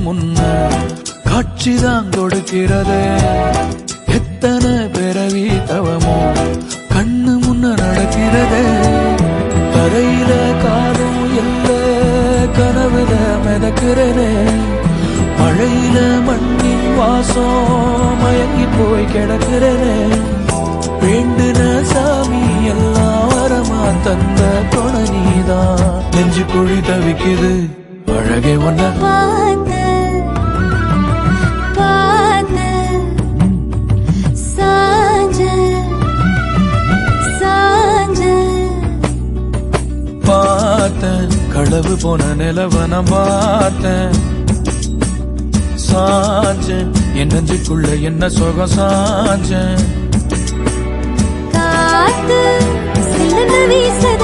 முன்ன காட்சிதான் கொடுக்கிறது. எத்தனை பிறவி தவமோ கண்ணு முன்ன நடக்கிறது. தரையில காலும் இல்ல கனவுல மிதக்கிறனே. மழையில மண்ணின் வாசம் மயங்கி போய் கிடக்கிறனே. வேண்டுன சாமி எல்லாம் வரமா தந்த துணை நீதான். நெஞ்சு குழி தவிக்குது அழகே ஒன்ன பார்த்தேன். களவு போன நிலவன பார்த்தேன். சாஞ்சேன் என் நெஞ்சுக்குள்ள என்ன சுகம் சாஞ்சேன். காத்து சிலந்து வீச